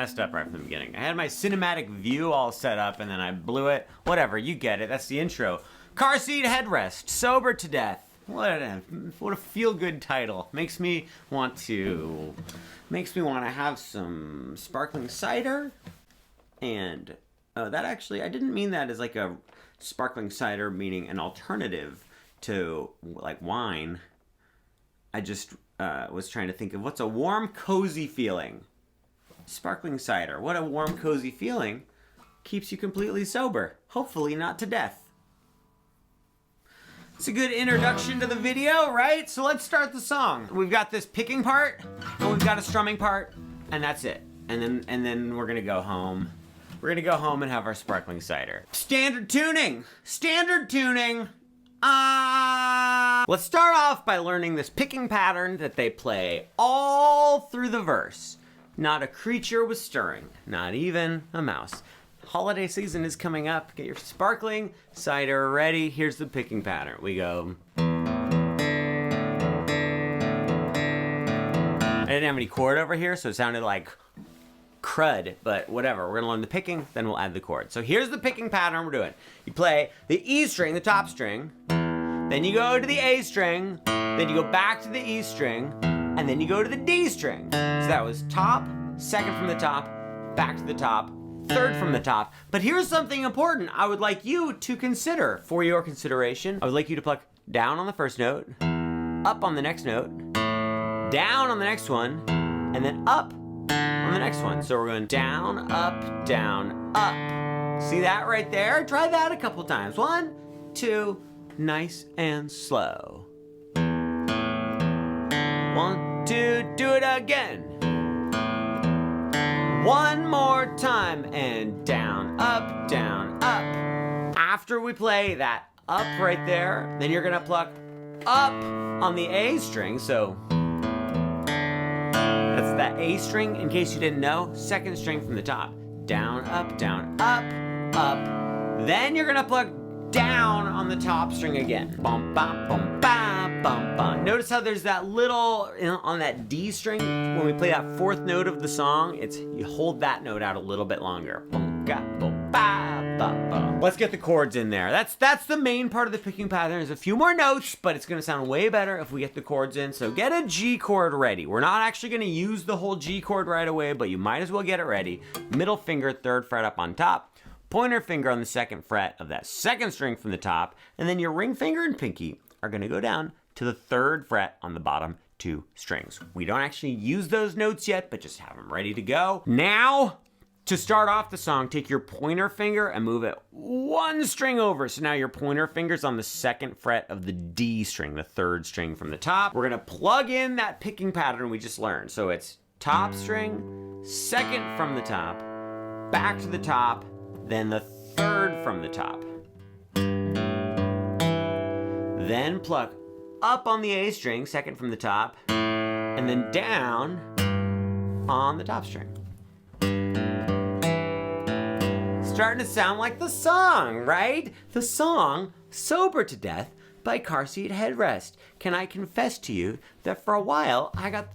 messed up right from the beginning. I had my cinematic view all set up and then I blew it. Whatever, you get it. That's the intro. Car seat headrest, sober to death. What a feel-good title. Makes me want to have some sparkling cider. And that actually, I didn't mean that as like a sparkling cider, meaning an alternative to like wine. I just was trying to think of what's a warm, cozy feeling. Sparkling cider. What a warm, cozy feeling. Keeps you completely sober. Hopefully not to death. It's a good introduction to the video, right? So let's start the song. We've got this picking part, and we've got a strumming part, and that's it. And then we're gonna go home. We're gonna go home and have our sparkling cider. Standard tuning! Standard tuning! Let's start off by learning this picking pattern that they play all through the verse. Not a creature was stirring, not even a mouse. Holiday season is coming up. Get your sparkling cider ready. Here's the picking pattern. We go. I didn't have any chord over here, so it sounded like crud, but whatever. We're gonna learn the picking, then we'll add the chord. So here's the picking pattern we're doing. You play the E string, the top string, then you go to the A string, then you go back to the E string, and then you go to the D string. So that was top, second from the top, back to the top, third from the top. But here's something important I would like you to consider for your consideration. I would like you to pluck down on the first note, up on the next note, down on the next one, and then up on the next one. So we're going down, up, up. See that right there? Try that a couple times. 1, 2, nice and slow. 1, 2, do it again. One more time, and down, up, up. After we play that up right there, then you're gonna pluck up on the A string, so that's that A string, in case you didn't know, second string from the top. Down, up, up. Then you're gonna pluck down on the top string again. Bum, bum, bum, bum, bum, bum. Notice how there's that little, on that D string, when we play that fourth note of the song, you hold that note out a little bit longer. Bum, ga, bum, ba, ba, ba. Let's get the chords in there. That's the main part of the picking pattern. There's a few more notes, but it's gonna sound way better if we get the chords in. So get a G chord ready. We're not actually gonna use the whole G chord right away, but you might as well get it ready. Middle finger, third fret up on top. Pointer finger on the second fret of that second string from the top, and then your ring finger and pinky are gonna go down to the third fret on the bottom 2 strings. We don't actually use those notes yet, but just have them ready to go. Now, to start off the song, take your pointer finger and move it 1 string over. So now your pointer finger's on the second fret of the D string, the third string from the top. We're gonna plug in that picking pattern we just learned. So it's top string, second from the top, back to the top, then the third from the top. Then pluck up on the A string, second from the top, and then down on the top string. Starting to sound like the song, right? The song, Sober to Death by Car Seat Headrest. Can I confess to you that for a while, I got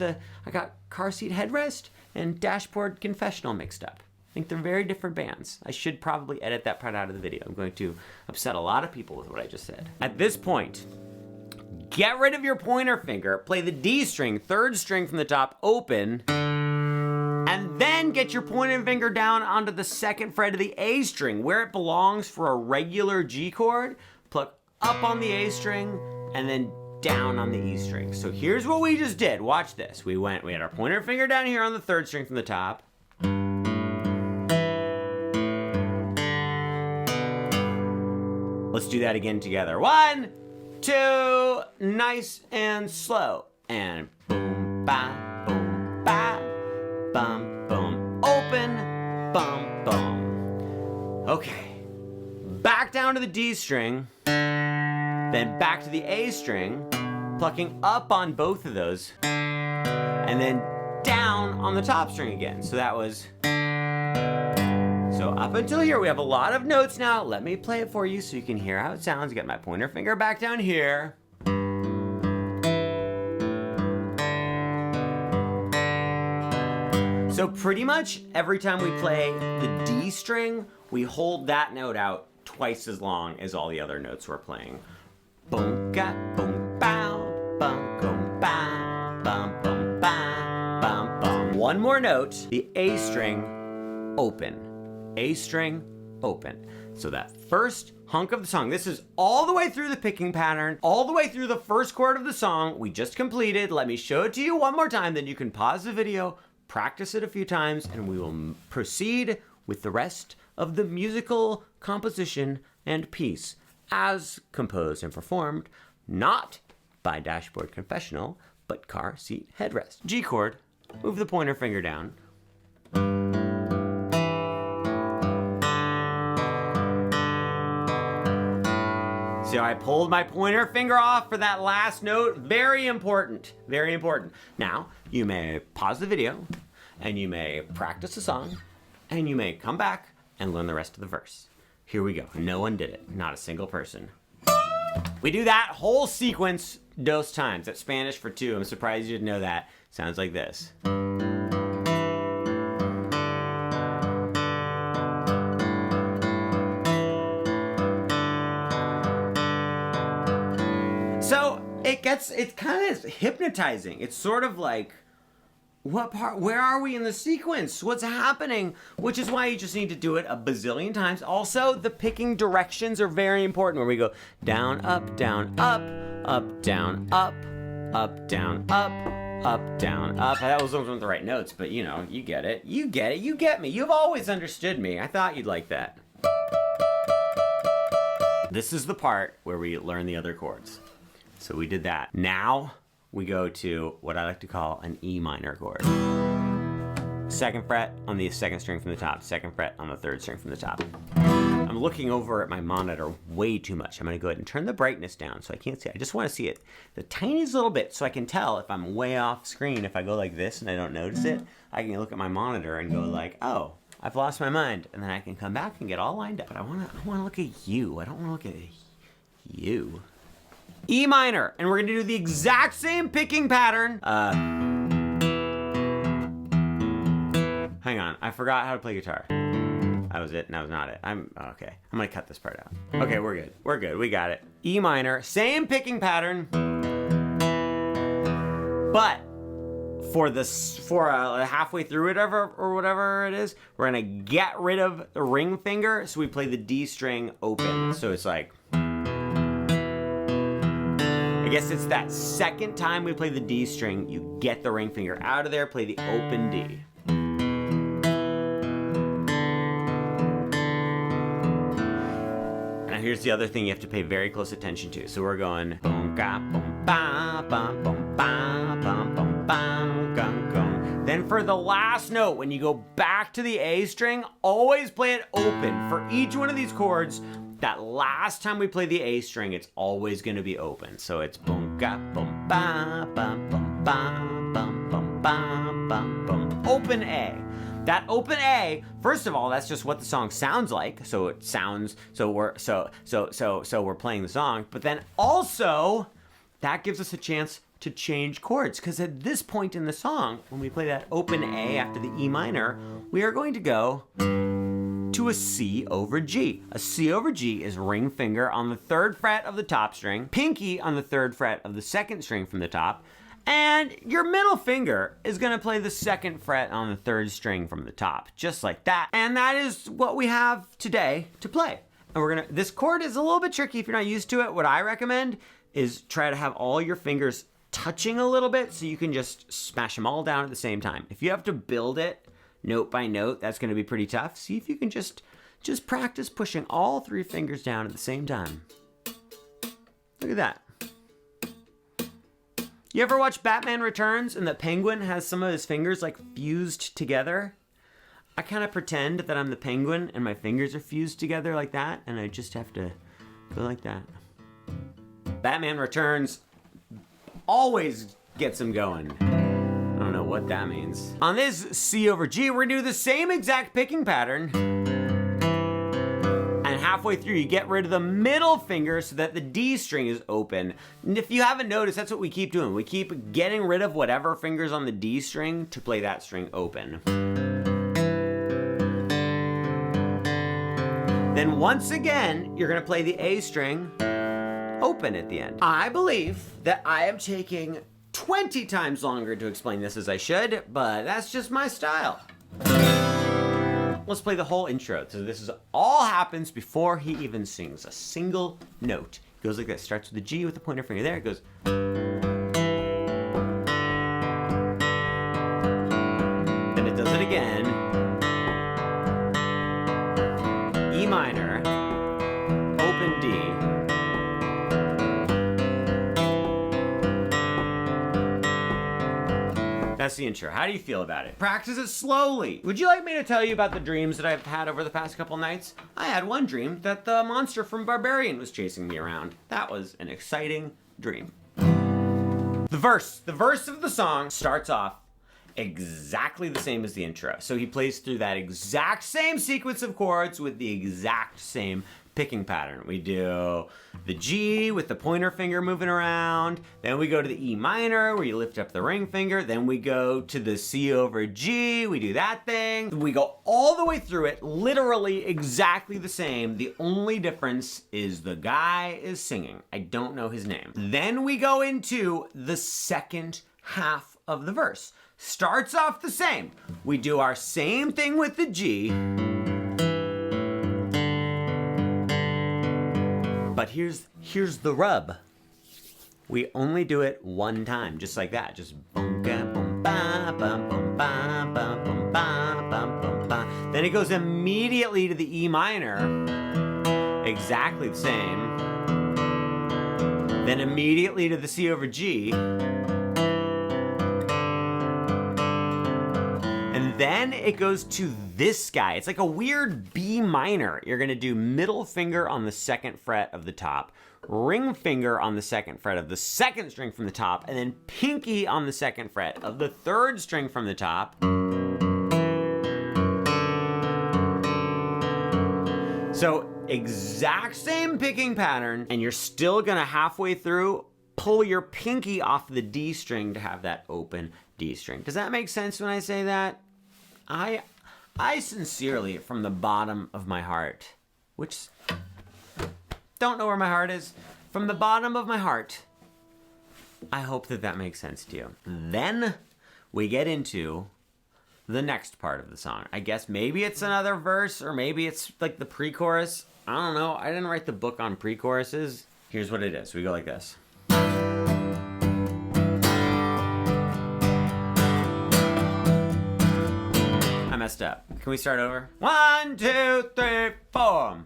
Car Seat Headrest and Dashboard Confessional mixed up. I think they're very different bands. I should probably edit that part out of the video. I'm going to upset a lot of people with what I just said. At this point, get rid of your pointer finger, play the D string, third string from the top open, and then get your pointer finger down onto the second fret of the A string, where it belongs for a regular G chord. Pluck up on the A string, and then down on the E string. So here's what we just did. Watch this. We had our pointer finger down here on the third string from the top. Let's do that again together. 1, 2, nice and slow. And boom, ba, bum, boom. Open, bum, boom. Okay. Back down to the D string, then back to the A string, plucking up on both of those, and then down on the top string again. So that was... So up until here, we have a lot of notes now. Let me play it for you so you can hear how it sounds. Get my pointer finger back down here. So pretty much every time we play the D string, we hold that note out twice as long as all the other notes we're playing. Boom, ga, boom, bow, bum, boom, bow, bum, bum, bow, bum, bum. One more note, the A string, open. A string, open. So that first hunk of the song, this is all the way through the picking pattern, all the way through the first chord of the song we just completed. Let me show it to you one more time, then you can pause the video, practice it a few times, and we will proceed with the rest of the musical composition and piece as composed and performed, not by Dashboard Confessional, but Car Seat Headrest. G chord, move the pointer finger down. See how I pulled my pointer finger off for that last note? Very important, very important. Now, you may pause the video, and you may practice the song, and you may come back and learn the rest of the verse. Here we go. No one did it, not a single person. We do that whole sequence dos times. That's Spanish for two. I'm surprised you didn't know that. Sounds like this. So it's kind of hypnotizing. It's sort of like, what part, where are we in the sequence? What's happening? Which is why you just need to do it a bazillion times. Also, the picking directions are very important, where we go down, up, down, up, up, down, up, up, down, up, up, down, up. That wasn't the right notes, but you know, you get it. You get it, you get me. You've always understood me. I thought you'd like that. This is the part where we learn the other chords. So we did that. Now we go to what I like to call an E minor chord. Second fret on the second string from the top, second fret on the third string from the top. I'm looking over at my monitor way too much. I'm gonna go ahead and turn the brightness down so I can't see it. I just wanna see it the tiniest little bit so I can tell if I'm way off screen. If I go like this and I don't notice it, I can look at my monitor and go like, oh, I've lost my mind. And then I can come back and get all lined up. But I wanna look at you. I don't wanna look at you. E minor, and we're gonna do the exact same picking pattern. Hang on, I forgot how to play guitar. That was it, and that was not it. Okay, I'm gonna cut this part out. Okay, we're good, we got it. E minor, same picking pattern, but for halfway through it or whatever it is, we're gonna get rid of the ring finger, so we play the D string open. So it's like, I guess it's that second time we play the D string, you get the ring finger out of there, play the open D. Now here's the other thing you have to pay very close attention to. So we're going boom ga boom ba bum bum ba bum bum bum gum gum. Then for the last note, when you go back to the A string, always play it open. For each one of these chords, that last time we play the A string, it's always gonna be open. So it's boom ga boom ba bum bum ba bum bum ba bum bum. Open A. That open A, first of all, that's just what the song sounds like. So it sounds, so we're playing the song, but then also that gives us a chance to change chords, because at this point in the song, when we play that open A after the E minor, we are going to go to a C over G. A C over G is ring finger on the third fret of the top string, pinky on the third fret of the second string from the top, and your middle finger is gonna play the second fret on the third string from the top, just like that. And that is what we have today to play. And this chord is a little bit tricky if you're not used to it. What I recommend is try to have all your fingers touching a little bit so you can just smash them all down at the same time. If you have to build it note by note, that's gonna be pretty tough. See if you can just practice pushing all three fingers down at the same time. Look at that. You ever watch Batman Returns and the Penguin has some of his fingers like fused together? I kind of pretend that I'm the Penguin and my fingers are fused together like that, and I just have to go like that. Batman Returns always gets him going. I don't know what that means. On this C over G, we're gonna do the same exact picking pattern. And halfway through, you get rid of the middle finger so that the D string is open. And if you haven't noticed, that's what we keep doing. We keep getting rid of whatever finger's on the D string to play that string open. Then once again, you're gonna play the A string open at the end. I believe that I am taking 20 times longer to explain this as I should, but that's just my style. Let's play the whole intro. So this is all happens before he even sings a single note. It goes like this, starts with the G with the pointer finger there, it goes. Then it does it again. E minor, open D. That's the intro. How do you feel about it? Practice it slowly. Would you like me to tell you about the dreams that I've had over the past couple nights? I had one dream that the monster from Barbarian was chasing me around. That was an exciting dream. The verse of the song starts off exactly the same as the intro. So he plays through that exact same sequence of chords with the exact same picking pattern. We do the G with the pointer finger moving around, then we go to the E minor where you lift up the ring finger, then we go to the C over G, we do that thing. We go all the way through it, literally exactly the same. The only difference is the guy is singing. I don't know his name. Then we go into the second half of the verse. Starts off the same. We do our same thing with the G. But here's the rub. We only do it one time, just like that. Just boom, boom, ba, bum, boom, ba, bum, boom, ba, bum, boom, ba. Then it goes immediately to the E minor. Exactly the same. Then immediately to the C over G. And then it goes to this guy. It's like a weird B minor. You're gonna do middle finger on the second fret of the top, ring finger on the second fret of the second string from the top, and then pinky on the second fret of the third string from the top. So exact same picking pattern, and you're still gonna halfway through pull your pinky off the D string to have that open D string. Does that make sense when I say that? I sincerely, from the bottom of my heart, which don't know where my heart is, from the bottom of my heart, I hope that that makes sense to you. Then we get into the next part of the song. I guess maybe it's another verse, or maybe it's like the pre-chorus. I don't know. I didn't write the book on pre-choruses. Here's what it is. We go like this. I messed up. Can we start over? 1, 2, 3, 4.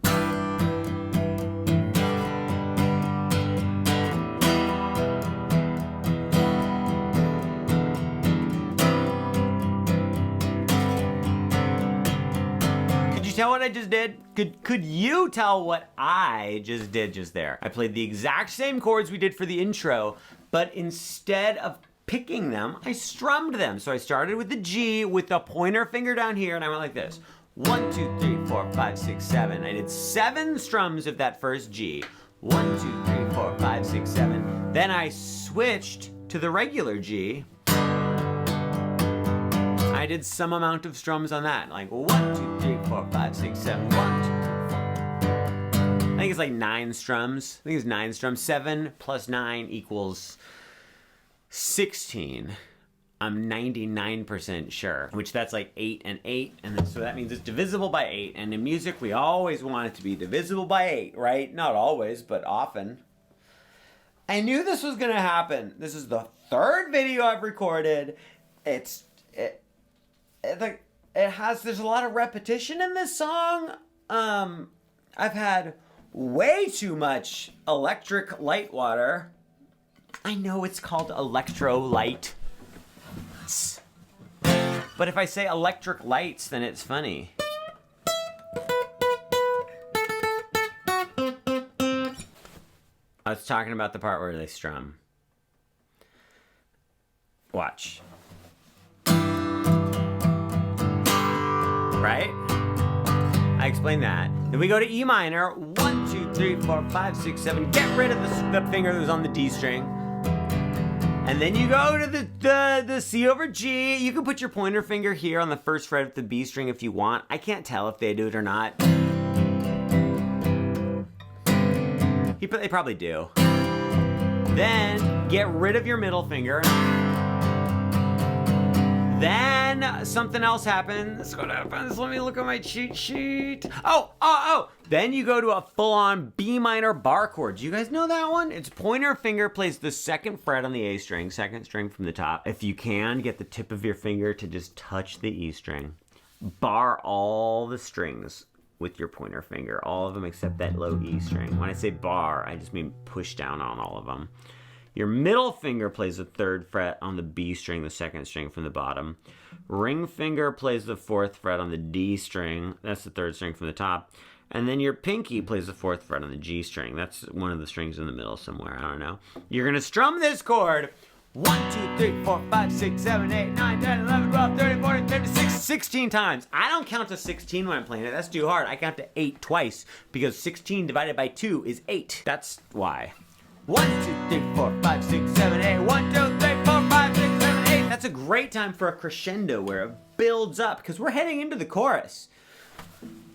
Could you tell what I just did? Could you tell what I just did just there? I played the exact same chords we did for the intro, but instead of picking them, I strummed them. So I started with the G with the pointer finger down here, and I went like this. 1, 2, 3, 4, 5, 6, 7. I did 7 strums of that first G. 1, 2, 3, 4, 5, 6, 7. Then I switched to the regular G. I did some amount of strums on that, like 1, 2, 3, 4, 5, 6, 7, 1, 2, 3, 4. I think it's like 9 strums. I think it's 9 strums. 7 plus 9 equals 16. I'm 99% sure, which that's like 8 and 8, and then, so that means it's divisible by 8. And in music, we always want it to be divisible by 8, right? Not always, but often. I knew this was gonna happen. This is the 3rd video I've recorded. There's a lot of repetition in this song. I've had way too much electric light water. I know it's called electrolyte. But if I say electric lights, then it's funny. I was talking about the part where they strum. Watch. Right? I explained that. Then we go to E minor. 1, 2, 3, 4, 5, 6, 7. Get rid of the finger that was on the D string. And then you go to the C over G. You can put your pointer finger here on the first fret of the B string if you want. I can't tell if they do it or not. They probably do. Then get rid of your middle finger. Then something else happens. What happens? Let me look at my cheat sheet. Oh. Then you go to a full-on B minor bar chord. Do you guys know that one? It's pointer finger plays the second fret on the A string, second string from the top. If you can, get the tip of your finger to just touch the E string. Bar all the strings with your pointer finger, all of them except that low E string. When I say bar, I just mean push down on all of them. Your middle finger plays the third fret on the B string, the second string from the bottom. Ring finger plays the fourth fret on the D string, that's the third string from the top. And then your pinky plays the fourth fret on the G string. That's one of the strings in the middle somewhere, I don't know. You're gonna strum this chord. 1, 2, 3, 4, 5, 6, 7, 8, 9, 10, 11, 12, 13, 14, 15, 16, 16 times. I don't count to 16 when I'm playing it. That's too hard. I count to 8 twice because 16 divided by 2 is 8. That's why. 1, 2, 3, 4, 5, 6, 7, 8. 1, 2, 3, 4, 5, 6, 7, 8. That's a great time for a crescendo where it builds up because we're heading into the chorus.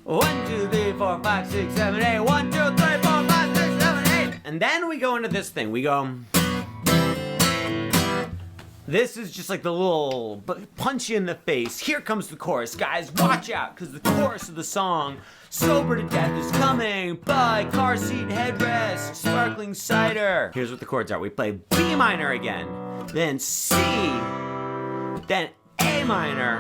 1, 2, 3, 4, 5, 6, 7, 8. 1, 2, 3, 4, 5, 6, 7, 8. And then we go into this thing. We go. This is just like the little punch you in the face. Here comes the chorus, guys. Watch out, because the chorus of the song, Sober to Death, is coming by Car Seat Headrest, Sparkling Cider. Here's what the chords are. We play B minor again, then C, then A minor,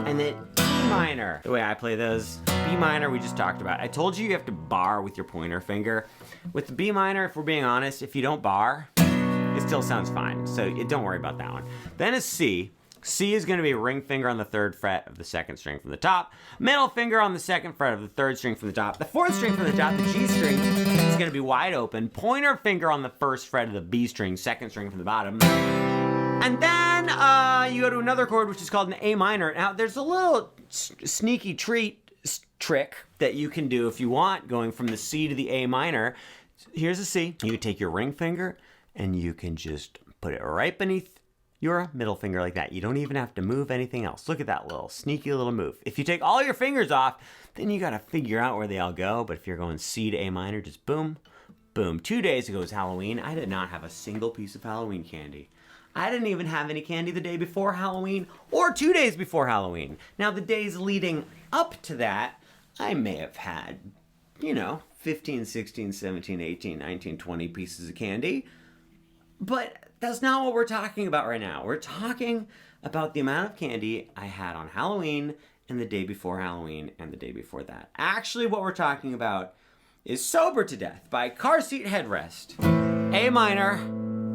and then E minor. The way I play those, B minor we just talked about. I told you have to bar with your pointer finger. With the B minor, if we're being honest, if you don't bar, it still sounds fine, so don't worry about that one. Then a C. C is going to be ring finger on the third fret of the second string from the top, middle finger on the second fret of the third string from the top, the fourth string from the top, the G string is going to be wide open, pointer finger on the first fret of the B string, second string from the bottom. And then you go to another chord which is called an A minor. Now there's a little sneaky trick that you can do if you want, going from the C to the A minor. Here's a C. You take your ring finger and you can just put it right beneath your middle finger like that. You don't even have to move anything else. Look at that little sneaky little move. If you take all your fingers off, then you gotta figure out where they all go. But if you're going C to A minor, just boom, boom. 2 days ago was Halloween. I did not have a single piece of Halloween candy. I didn't even have any candy the day before Halloween or 2 days before Halloween. Now the days leading up to that, I may have had, 15, 16, 17, 18, 19, 20 pieces of candy. But that's not what we're talking about right now. We're talking about the amount of candy I had on Halloween and the day before Halloween and the day before that. Actually, what we're talking about is Sober to Death by Car Seat Headrest. A minor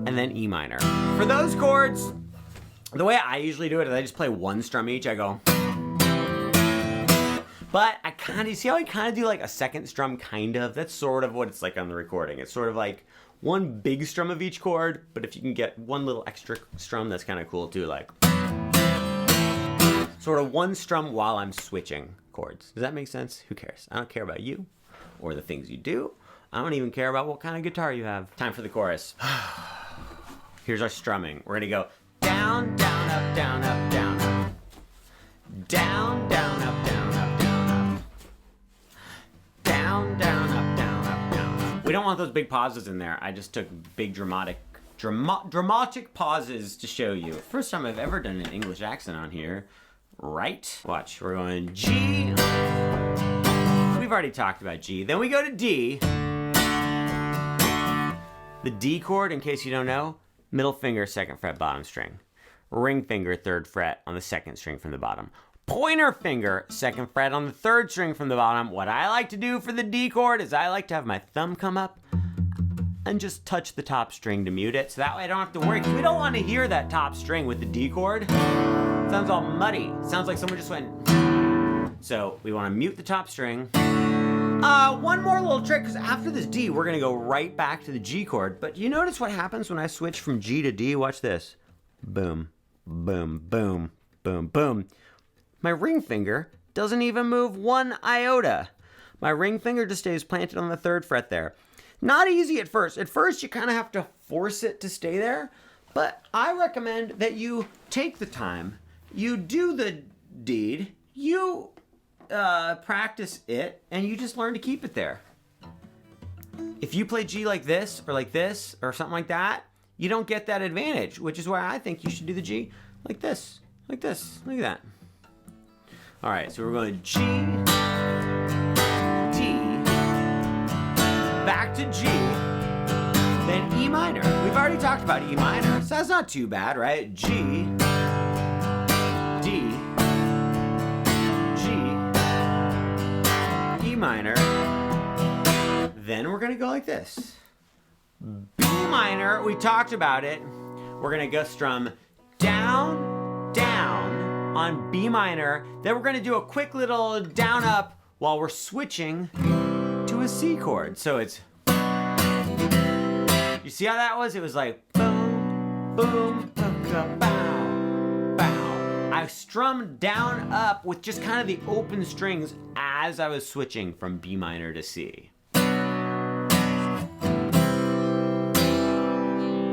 and then E minor. For those chords, the way I usually do it is I just play one strum each. I go. But you see how I kind of do like a second strum, kind of? That's sort of what it's like on the recording. It's sort of like one big strum of each chord, but if you can get one little extra strum, that's kind of cool too, like sort of one strum while I'm switching chords. Does that make sense? Who cares? I don't care about you or the things you do. I don't even care about what kind of guitar you have. Time for the chorus. Here's our strumming. We're gonna go down, down, up, down, up, down, up. Down, down, up, down, up, down, up. Down, down, up, down, up, down, up. We don't want those big pauses in there. I just took big dramatic pauses to show you. First time I've ever done an English accent on here. Right? Watch, we're going G. We've already talked about G. Then we go to D. The D chord, in case you don't know, middle finger, second fret, bottom string. Ring finger, third fret on the second string from the bottom. Pointer finger, second fret on the third string from the bottom. What I like to do for the D chord is I like to have my thumb come up and just touch the top string to mute it. So that way I don't have to worry, because we don't want to hear that top string with the D chord. It sounds all muddy. It sounds like someone just went. So we want to mute the top string. One more little trick, because after this D, we're going to go right back to the G chord. But you notice what happens when I switch from G to D? Watch this. Boom, boom, boom, boom, boom. My ring finger doesn't even move one iota. My ring finger just stays planted on the 3rd fret there. Not easy at first. At first, you kind of have to force it to stay there. But I recommend that you take the time, you do the deed, you practice it, and you just learn to keep it there. If you play G like this, or something like that, you don't get that advantage, which is why I think you should do the G like this, like that. All right, so we're going G, D, back to G, then E minor. We've already talked about E minor, so that's not too bad, right? G, D, G, E minor. Then we're gonna go like this. B minor, we talked about it. We're gonna go strum down, down on B minor. Then we're gonna do a quick little down up while we're switching to a C chord. So it's, you see how that was? It was like boom, boom, boom, bow, bow. I strummed down up with just kind of the open strings as I was switching from B minor to C.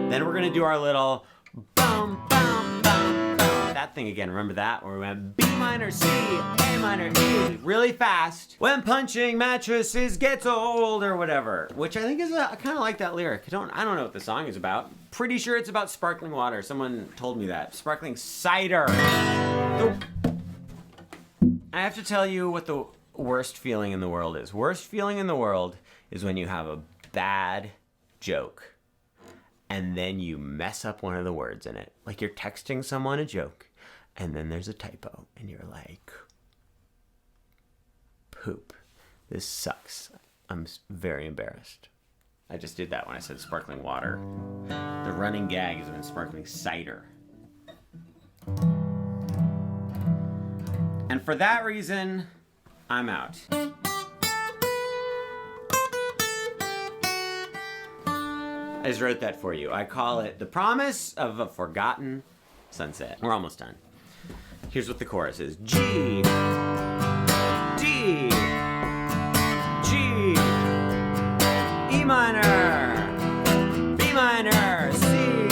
Then we're gonna do our little bum, bum, bum, bum. That thing again, remember that? Where we went B minor, C, A minor, E, really fast. When punching mattresses gets old, or whatever. Which I think is, I kind of like that lyric. I don't know what the song is about. Pretty sure it's about sparkling water. Someone told me that. Sparkling cider. I have to tell you what the worst feeling in the world is. Worst feeling in the world is when you have a bad joke and then you mess up one of the words in it. Like you're texting someone a joke, and then there's a typo, and you're like, poop. This sucks. I'm very embarrassed. I just did that when I said sparkling water. The running gag has been sparkling cider. And for that reason, I'm out. I just wrote that for you. I call it The Promise of a Forgotten Sunset. We're almost done. Here's what the chorus is. G, D, G, E minor, B minor, C,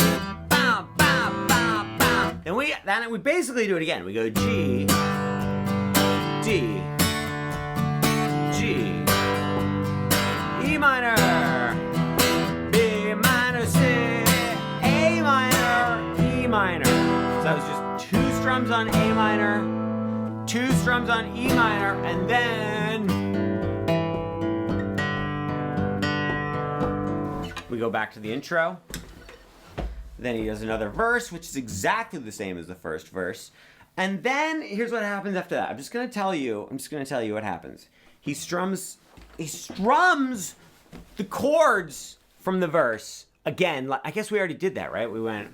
bow, bow, bow, bow. Then we basically do it again. We go G, D, G, E minor, minor. So that was just 2 strums on A minor, 2 strums on E minor, and then we go back to the intro. Then he does another verse, which is exactly the same as the first verse. And then here's what happens after that. I'm just gonna tell you what happens. He strums the chords from the verse. Again, I guess we already did that, right? We went.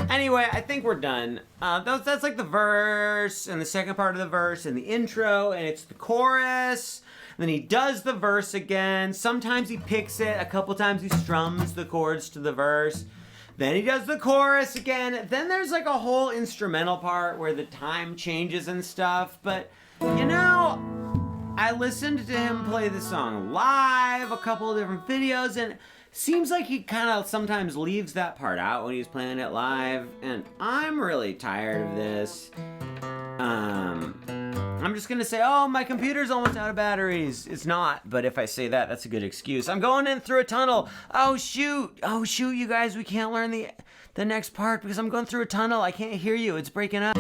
Anyway, I think we're done. That's like the verse and the second part of the verse and the intro, and it's the chorus. And then he does the verse again. Sometimes he picks it. A couple times he strums the chords to the verse. Then he does the chorus again. Then there's like a whole instrumental part where the time changes and stuff. But, you know, I listened to him play the song live, a couple of different videos, and seems like he kind of sometimes leaves that part out when he's playing it live, and I'm really tired of this. I'm just gonna say, oh, my computer's almost out of batteries. It's not, but if I say that, that's a good excuse. I'm going in through a tunnel. Oh shoot, you guys, we can't learn the next part because I'm going through a tunnel. I can't hear you, it's breaking up.